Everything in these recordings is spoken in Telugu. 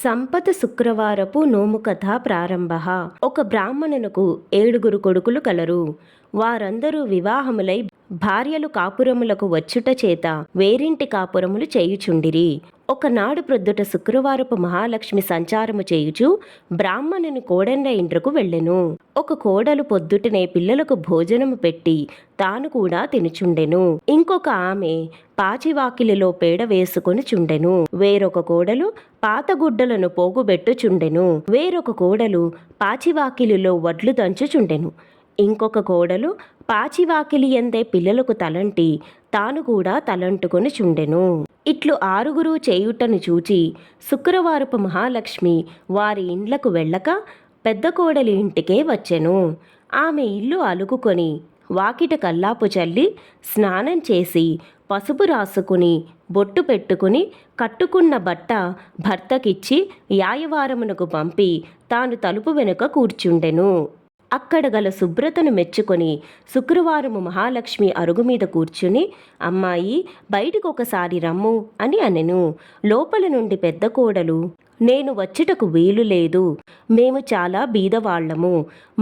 సంపద శుక్రవారపు నోము కథ ప్రారంభ. ఒక బ్రాహ్మణునకు 7 కొడుకులు కలరు. వారందరూ వివాహములై భార్యలు కాపురములకు వచ్చుట చేత వేరింటి కాపురములు చేయుచుండిరి. ఒకనాడు ప్రొద్దుట శుక్రవారపు మహాలక్ష్మి సంచారము చేయుచు బ్రాహ్మణుని కోడెండ్ర ఇండ్రకు వెళ్ళెను. ఒక కోడలు పొద్దుటనే పిల్లలకు భోజనము పెట్టి తాను కూడా తినుచుండెను. ఇంకొక ఆమె పాచివాకిలిలో పేడ వేసుకొని చుండెను. వేరొక కోడలు పాతగుడ్డలను పోగుబెట్టుచుండెను. వేరొక కోడలు పాచివాకిలిలో వడ్లు దంచుచుండెను. ఇంకొక కోడలు పాచివాకిలి ఎందే పిల్లలకు తలంటి తాను కూడా తలంటుకొని చుండెను. ఇట్లు 6 చేయుటను చూచి శుక్రవారపు మహాలక్ష్మి వారి ఇండ్లకు వెళ్ళక పెద్ద కోడలి ఇంటికే వచ్చెను. ఆమె ఇల్లు అలుకుకొని వాకిట కల్లాపు చల్లి స్నానం చేసి పసుపు రాసుకుని బొట్టు పెట్టుకుని కట్టుకున్న బట్ట భర్తకిచ్చి యాయవారమునకు పంపి తాను తలుపు వెనుక కూర్చుండెను. అక్కడ గల శుభ్రతను మెచ్చుకొని శుక్రవారము మహాలక్ష్మి అరుగు మీద కూర్చుని, అమ్మాయి బయటికొకసారి రమ్ము అని అనెను. లోపల నుండి పెద్ద కోడలు, నేను వచ్చుటకు వీలు లేదు, మేము చాలా బీదవాళ్లము,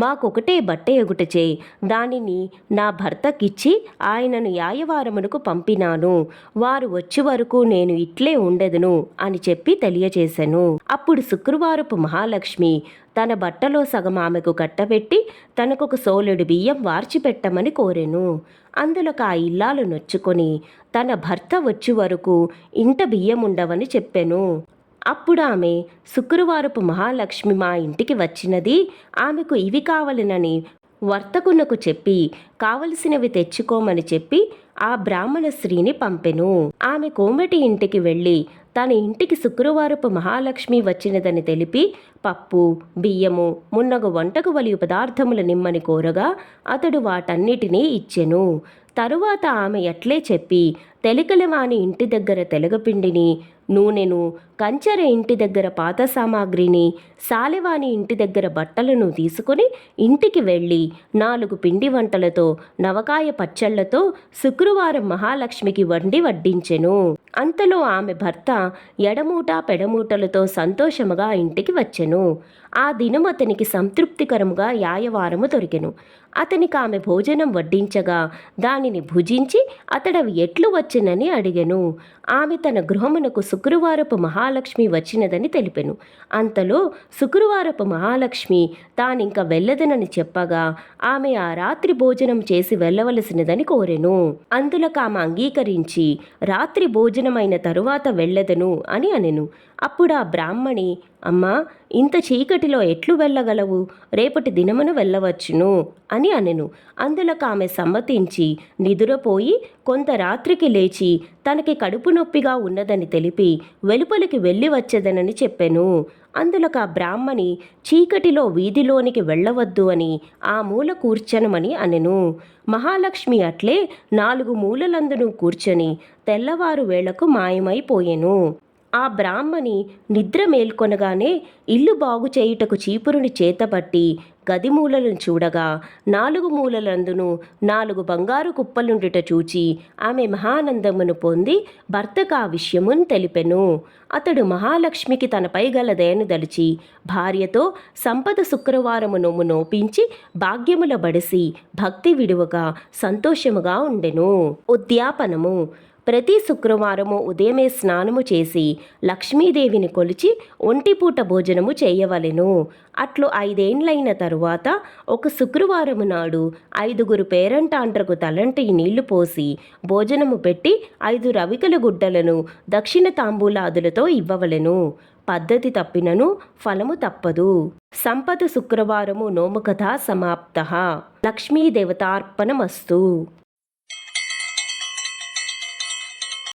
మాకొకటే బట్ట ఎగుటచే దానిని నా భర్తకిచ్చి ఆయనను యాయవారమునకు పంపినాను, వారు వచ్చే వరకు నేను ఇట్లే ఉండెదను అని చెప్పి తెలియచేసెను. అప్పుడు శుక్రవారపు మహాలక్ష్మి తన బట్టలో సగం ఆమెకు కట్టబెట్టి తనకొక సోలెడు బియ్యం వార్చిపెట్టమని కోరెను. అందులోకి ఆ ఇల్లాలు నొచ్చుకొని తన భర్త వచ్చే వరకు ఇంట బియ్యముండవని చెప్పెను. అప్పుడు ఆమె, శుక్రవారపు మహాలక్ష్మి మా ఇంటికి వచ్చినది, ఆమెకు ఇవి కావలెనని వర్తకునకు చెప్పి కావలసినవి తెచ్చుకోమని చెప్పి ఆ బ్రాహ్మణ స్త్రీని పంపెను. ఆమె కోమటి ఇంటికి వెళ్ళి తన ఇంటికి శుక్రవారపు మహాలక్ష్మి వచ్చినదని తెలిపి పప్పు బియ్యము మున్నగు వంటకు వలియు పదార్థముల నిమ్మని కోరగా అతడు వాటన్నిటినీ ఇచ్చెను. తరువాత ఆమె ఎట్లే చెప్పి తెలికలవాని ఇంటి దగ్గర తెలగపిండిని, నూనెను, కంచెర ఇంటి దగ్గర పాత సామాగ్రిని, సాలెవాని ఇంటి దగ్గర బట్టలను తీసుకుని ఇంటికి వెళ్ళి 4 పిండి వంటలతో నవకాయ పచ్చళ్లతో శుక్రవారం మహాలక్ష్మికి వండి వడ్డించెను. అంతలో ఆమె భర్త ఎడమూట పెడమూటలతో సంతోషముగా ఇంటికి వచ్చెను. ఆ దినం అతనికి సంతృప్తికరముగా యాయవారము దొరికెను. అతనికి ఆమె భోజనం వడ్డించగా దానిని భుజించి అతడవి ఎట్లు వచ్చెనని అడిగెను. ఆమె తన గృహమునకు శుక్రవారపు మహాలక్ష్మి వచ్చినదని తెలిపెను. అంతలో శుక్రవారపు మహాలక్ష్మి తానింక వెళ్ళదనని చెప్పగా ఆమె ఆ రాత్రి భోజనం చేసి వెళ్ళవలసినదని కోరెను. అందులకు ఆమె అంగీకరించి రాత్రి భోజనమైన తరువాత వెళ్ళదను అని అనెను. అప్పుడు ఆ బ్రాహ్మణి, అమ్మా, ఇంత చీకటిలో ఎట్లు వెళ్ళగలవు, రేపటి దినమున వెళ్ళవచ్చును అని అనెను. అందులకు ఆమె సమ్మతించి నిదురపోయి కొంత రాత్రికి లేచి తనకి కడుపు నొప్పిగా ఉన్నదని తెలిపి వెలుపలికి వెళ్ళి వచ్చేదనని చెప్పెను. అందులకు ఆ బ్రాహ్మణి చీకటిలో వీధిలోనికి వెళ్ళవద్దు అని ఆ మూల కూర్చనమని అనెను. మహాలక్ష్మి అట్లే 4 మూలలందును కూర్చొని తెల్లవారు వేళకు మాయమైపోయెను. ఆ బ్రాహ్మణి నిద్ర మేల్కొనగానే ఇల్లు బాగు చేయుటకు చీపురుని చేతపట్టి గది మూలలను చూడగా 4 మూలలందును 4 బంగారు కుప్పలుండుట చూచి ఆమె మహానందమును పొంది భర్తకు ఆ విషయమును తెలిపెను. అతడు మహాలక్ష్మికి తనపై గల దయను దలిచి భార్యతో సంపద శుక్రవారము నోము నోపించి భాగ్యముల బడిసి భక్తి విడువగా సంతోషముగా ఉండెను. ఉద్యాపనము. ప్రతి శుక్రవారము ఉదయమే స్నానము చేసి లక్ష్మీదేవిని కొలిచి ఒంటిపూట భోజనము చేయవలెను. అట్లు 5 ఏండ్లైన తరువాత ఒక శుక్రవారము నాడు 5 పేరంటాండ్రకు తలంటి నీళ్లు పోసి భోజనము పెట్టి 5 రవికల గుడ్డలను దక్షిణ తాంబూలాదులతో ఇవ్వవలెను. పద్ధతి తప్పినను ఫలము తప్పదు. సంపద శుక్రవారము నోము కథ సమాప్త. లక్ష్మీదేవతార్పణమస్తు.